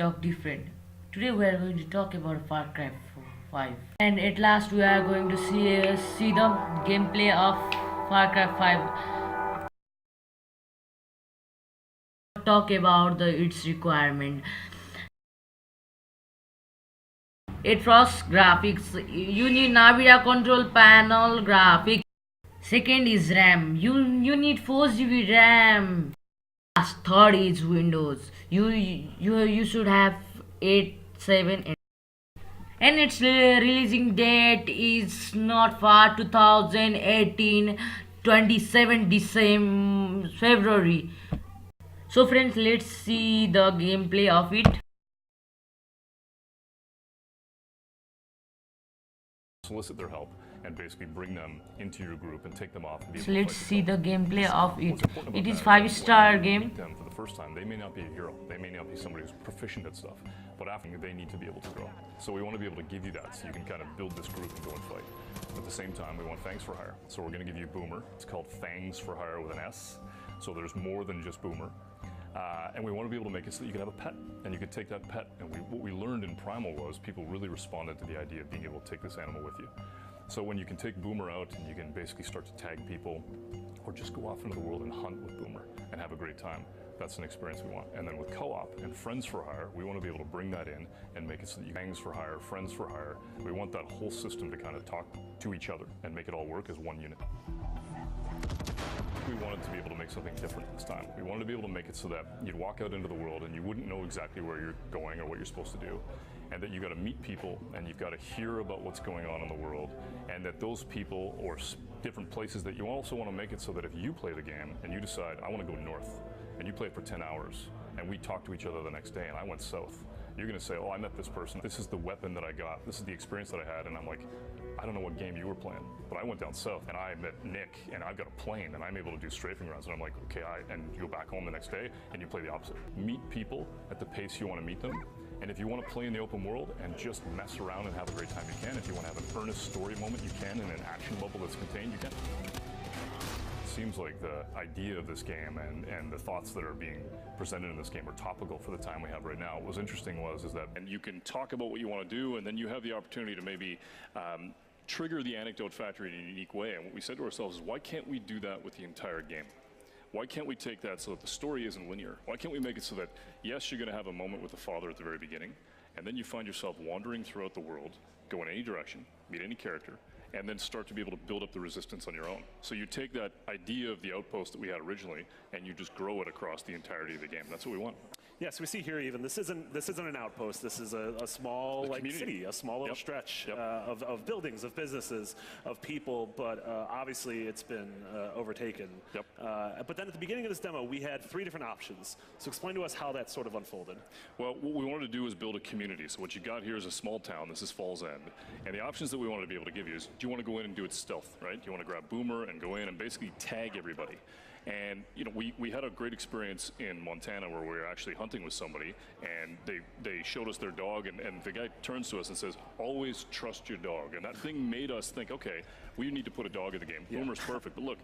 talk different. Today we are going to talk about Far Cry 5. And at last we are going to see the gameplay of Far Cry 5. Talk about its requirement. It first graphics. You need Nvidia control panel graphics. Second is RAM. You need 4 GB RAM. Last third is Windows. You should have 8, 7, and its releasing date is not far 2018 27 December February. So friends, let's see the gameplay of it. Solicit their help and basically bring them into your group and take them off. So let's see the gameplay of it. It is 5-star game. Them for the first time, they may not be a hero. They may not be somebody who's proficient at stuff, but after they need to be able to grow. So we want to be able to give you that so you can kind of build this group and go and fight. At the same time, we want fangs for hire. So we're going to give you Boomer. It's called fangs for hire with an S. So there's more than just Boomer. And we want to be able to make it so that you can have a pet, and you could take that pet. And what we learned in Primal was people really responded to the idea of being able to take this animal with you. So when you can take Boomer out and you can basically start to tag people, or just go off into the world and hunt with Boomer and have a great time, that's an experience we want. And then with co-op and friends for hire, we want to be able to bring that in and make it so that you fangs for hire, friends for hire. We want that whole system to kind of talk to each other and make it all work as one unit. We wanted to be able to make something different this time. We wanted to be able to make it so that you'd walk out into the world and you wouldn't know exactly where you're going or what you're supposed to do, and that you got to meet people and you've got to hear about what's going on in the world, and that those people or different places that you also want to make it so that if you play the game and you decide, I want to go north, and you play it for 10 hours, and we talk to each other the next day and I went south, you're going to say, oh, I met this person. This is the weapon that I got. This is the experience that I had. And I'm like, I don't know what game you were playing, but I went down south and I met Nick and I've got a plane and I'm able to do strafing runs. And I'm like, okay, and you go back home the next day and you play the opposite. Meet people at the pace you want to meet them. And if you want to play in the open world and just mess around and have a great time, you can. If you want to have an earnest story moment, you can. In an action bubble that's contained, you can. Seems like the idea of this game and the thoughts that are being presented in this game are topical for the time we have right now. What was interesting is that and you can talk about what you want to do, and then you have the opportunity to maybe trigger the anecdote factor in a unique way. And what we said to ourselves is, why can't we do that with the entire game? Why can't we take that so that the story isn't linear? Why can't we make it so that, yes, you're going to have a moment with the father at the very beginning, and then you find yourself wandering throughout the world, go in any direction, meet any character, and then start to be able to build up the resistance on your own. So you take that idea of the outpost that we had originally, and you just grow it across the entirety of the game. That's what we want. Yes, we see here even this isn't an outpost. This is a small city, a small little stretch of buildings, of businesses, of people. But obviously, it's been overtaken. Yep. But then at the beginning of this demo, we had 3 different options. So explain to us how that sort of unfolded. Well, what we wanted to do is build a community. So what you got here is a small town. This is Falls End, and the options that we wanted to be able to give you is: do you want to go in and do it stealth, right? Do you want to grab Boomer and go in and basically tag everybody? And you know, we had a great experience in Montana where we were actually hunting with somebody, and they showed us their dog, and the guy turns to us and says, always trust your dog. And that thing made us think, okay, we need to put a dog in the game. Yeah. Boomer's perfect, but look,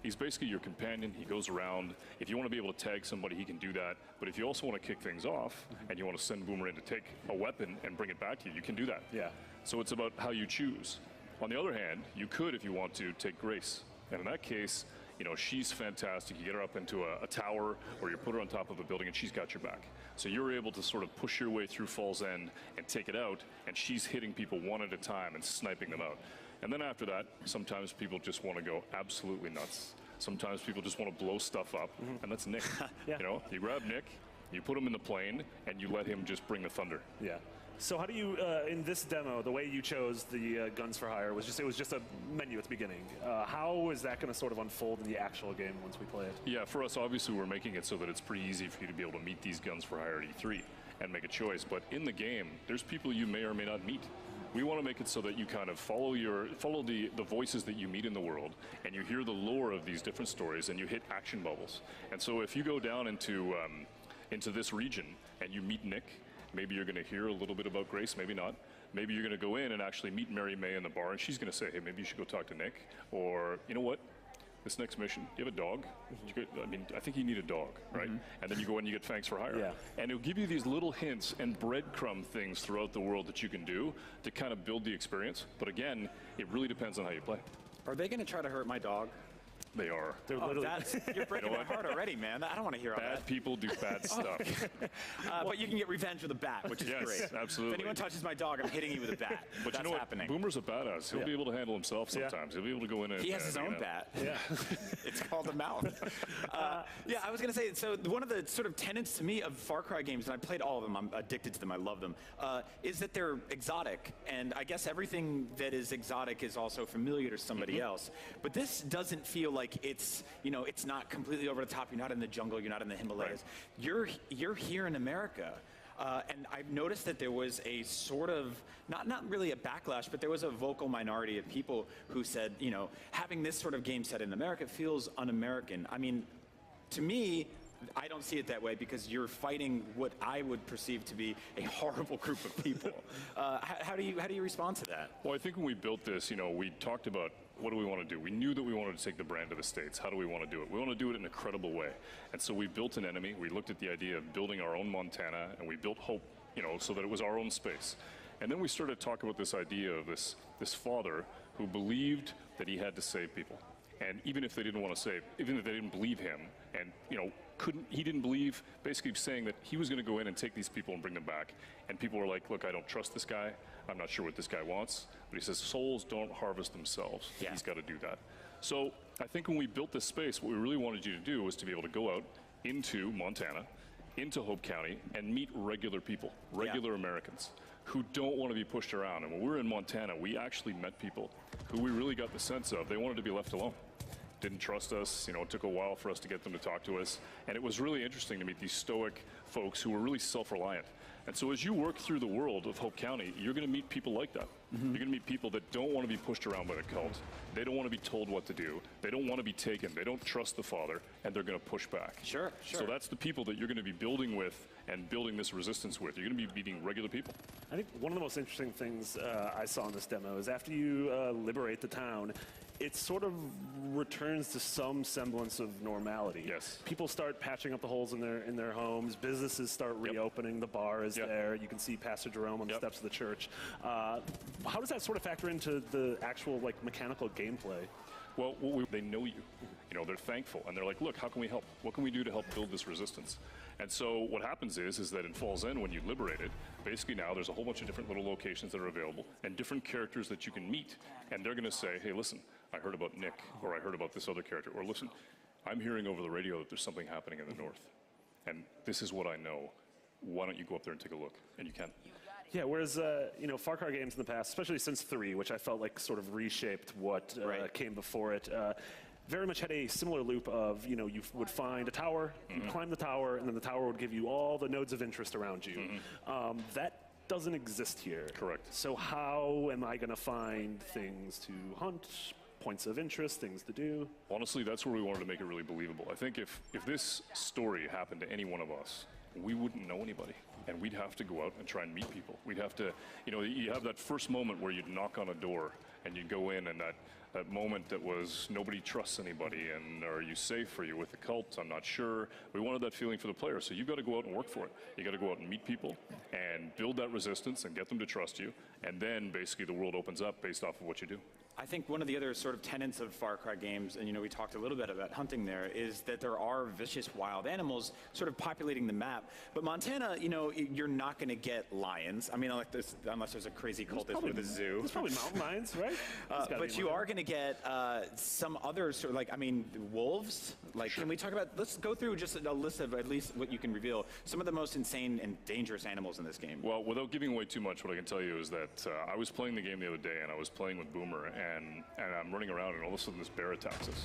he's basically your companion. He goes around. If you want to be able to tag somebody, he can do that. But if you also want to kick things off and you want to send Boomer in to take a weapon and bring it back to you, you can do that. Yeah. So it's about how you choose. On the other hand, you could, if you want to, take Grace. And in that case, you know, she's fantastic. You get her up into a tower, or you put her on top of a building and she's got your back. So you're able to sort of push your way through Falls End and take it out, and she's hitting people one at a time and sniping them out. And then after that, sometimes people just want to go absolutely nuts. Sometimes people just want to blow stuff up, and that's Nick. Yeah. You know, you grab Nick, you put him in the plane, and you let him just bring the thunder. Yeah. So how do you, in this demo, the way you chose the guns for hire was it was just a menu at the beginning. How is that going to sort of unfold in the actual game once we play it? Yeah, for us, obviously, we're making it so that it's pretty easy for you to be able to meet these guns for hire at E3 and make a choice. But in the game, there's people you may or may not meet. We want to make it so that you kind of follow the voices that you meet in the world, and you hear the lore of these different stories, and you hit action bubbles. And so if you go down into this region and you meet Nick, maybe you're going to hear a little bit about Grace, maybe not. Maybe you're going to go in and actually meet Mary May in the bar, and she's going to say, hey, maybe you should go talk to Nick. Or, you know what? this next mission, you have a dog. I mean, I think you need a dog, right? And then you go in and you get fangs for hire. Yeah. And it'll give you these little hints and breadcrumb things throughout the world that you can do to kind of build the experience. But again, it really depends on how you play. Are they going to try to hurt my dog? They are. They're literally. You're breaking my heart already, man. I don't want to hear all Bad that. people do bad stuff. But you can get revenge with a bat, which is Yes, great. absolutely. If anyone touches my dog, I'm hitting you with a bat. But That's you know what? happening. Boomer's a badass. He'll be able to handle himself sometimes. He'll be able to go in and He has his own bat. Yeah. It's called a mouth. Yeah, I was going to say, so one of the sort of tenets to me of Far Cry games, and I played all of them, I'm addicted to them, I love them, is that they're exotic. And I guess everything that is exotic is also familiar to somebody else. But this doesn't feel like it's, you know, it's not completely over the top. You're not in the jungle. You're not in the Himalayas. Right. You're here in America. And I've noticed that there was a sort of, not really a backlash, but there was a vocal minority of people who said, you know, having this sort of game set in America feels un-American. I mean, to me, I don't see it that way because you're fighting what I would perceive to be a horrible group of people. How do you respond to that? Well, I think when we built this, you know, we talked about what do we want to do. We knew that we wanted to take the brand to the States. How do we want to do it? We want to do it in a credible way. And so we built an enemy. We looked at the idea of building our own Montana, and we built Hope, you know, so that it was our own space. And then we started talking about this idea of this father who believed that he had to save people. And even if they didn't want to save, even if they didn't believe him, and, you know, he didn't believe, basically saying that he was going to go in and take these people and bring them back. And people were like, look, I don't trust this guy. I'm not sure what this guy wants. But he says, souls don't harvest themselves. Yeah. He's got to do that. So I think when we built this space, what we really wanted you to do was to be able to go out into Montana, into Hope County, and meet regular people, regular Americans who don't want to be pushed around. And when we were in Montana, we actually met people who we really got the sense of they wanted to be left alone. Didn't trust us, you know, it took a while for us to get them to talk to us. And it was really interesting to meet these stoic folks who were really self-reliant. And so as you work through the world of Hope County, you're going to meet people like that. You're going to meet people that don't want to be pushed around by the cult. They don't want to be told what to do. They don't want to be taken. They don't trust the father, and they're going to push back. Sure. So that's the people that you're going to be building with and building this resistance with. You're going to be meeting regular people. I think one of the most interesting things I saw in this demo is after you liberate the town, it sort of returns to some semblance of normality. Yes. People start patching up the holes in their homes. Businesses start reopening. The bar is there. You can see Pastor Jerome on the steps of the church. How does that sort of factor into the actual like mechanical gameplay? Well, they know you. You know, they're thankful, and they're like, look, how can we help? What can we do to help build this resistance? And so what happens is that in Falls End, when you liberate it, basically now there's a whole bunch of different little locations that are available and different characters that you can meet. And they're going to say, hey, listen, I heard about Nick, or I heard about this other character, or listen, I'm hearing over the radio that there's something happening in the north. And this is what I know. Why don't you go up there and take a look? And you can. Yeah, whereas, you know, Far Cry games in the past, especially since 3, which I felt like sort of reshaped what came before it, very much had a similar loop of, you know, you would find a tower, you'd climb the tower, and then the tower would give you all the nodes of interest around you. That doesn't exist here. Correct. So how am I going to find things to hunt, points of interest, things to do? Honestly, that's where we wanted to make it really believable. I think if this story happened to any one of us, we wouldn't know anybody. And we'd have to go out and try and meet people. We'd have to, you know, you have that first moment where you'd knock on a door and you go in, and that moment that was nobody trusts anybody, and are you safe? Are you with the cult? I'm not sure. We wanted that feeling for the player, so you've got to go out and work for it. You got to go out and meet people and build that resistance and get them to trust you, and then basically the world opens up based off of what you do. I think one of the other sort of tenets of Far Cry games, and you know, we talked a little bit about hunting there, is that there are vicious wild animals sort of populating the map. But Montana, you know, you're not going to get lions. I mean, like this, unless there's a crazy cultist with a zoo. There's probably mountain lions, right? But you are going to get some other sort of, like, I mean, wolves. Like, can we talk about? Let's go through just a list of at least what you can reveal. Some of the most insane and dangerous animals in this game. Well, without giving away too much, what I can tell you is that I was playing the game the other day, and I was playing with Boomer, and I'm running around, and all of a sudden this bear attacks us.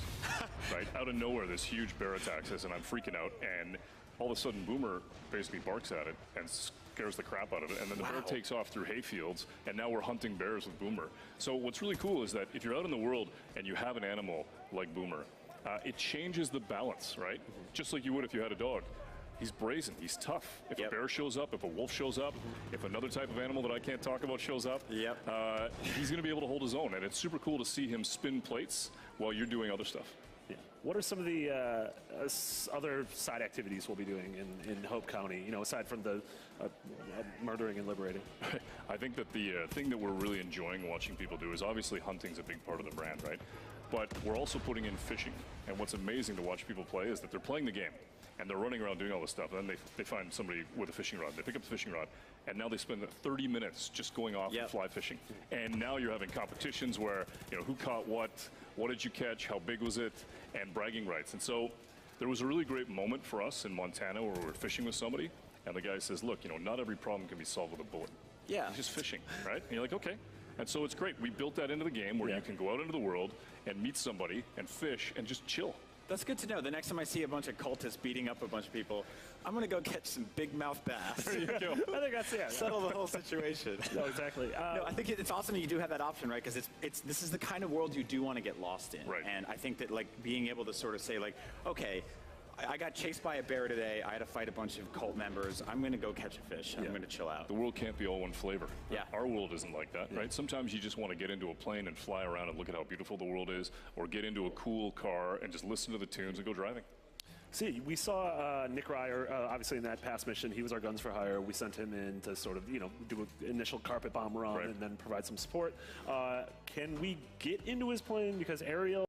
Right? Out of nowhere, this huge bear attacks us, and I'm freaking out, and all of a sudden Boomer basically barks at it and scares the crap out of it, and then the bear takes off through hayfields, and now we're hunting bears with Boomer. So what's really cool is that if you're out in the world and you have an animal like Boomer, it changes the balance, right? Just like you would if you had a dog. He's brazen, he's tough. If a bear shows up, if a wolf shows up, if another type of animal that I can't talk about shows up, he's going to be able to hold his own. And it's super cool to see him spin plates while you're doing other stuff. Yeah. What are some of the other side activities we'll be doing in Hope County? You know, aside from the murdering and liberating. I think that the thing that we're really enjoying watching people do is obviously hunting's a big part of the brand, right? But we're also putting in fishing. And what's amazing to watch people play is that they're playing the game and they're running around doing all this stuff. And then they find somebody with a fishing rod. They pick up the fishing rod and now they spend 30 minutes just going off and fly fishing. And now you're having competitions where, you know, who caught what did you catch, how big was it, and bragging rights. And so there was a really great moment for us in Montana where we were fishing with somebody and the guy says, look, you know, not every problem can be solved with a bullet. Yeah. It's just fishing, right? And you're like, okay. And so it's great. We built that into the game where you can go out into the world and meet somebody and fish and just chill. That's good to know. The next time I see a bunch of cultists beating up a bunch of people, I'm going to go catch some big mouth bass. There you go. I think that's Settle the whole situation. No, exactly. No, I think it's awesome that you do have that option, right? Because this is the kind of world you do want to get lost in. Right. And I think that like being able to sort of say like, okay, I got chased by a bear today. I had to fight a bunch of cult members. I'm going to go catch a fish. I'm going to chill out. The world can't be all one flavor. Yeah. Our world isn't like that, right? Sometimes you just want to get into a plane and fly around and look at how beautiful the world is, or get into a cool car and just listen to the tunes and go driving. See, we saw Nick Ryer, obviously in that past mission. He was our guns for hire. We sent him in to sort of, you know, do an initial carpet bomb run and then provide some support. Can we get into his plane? Because Ariel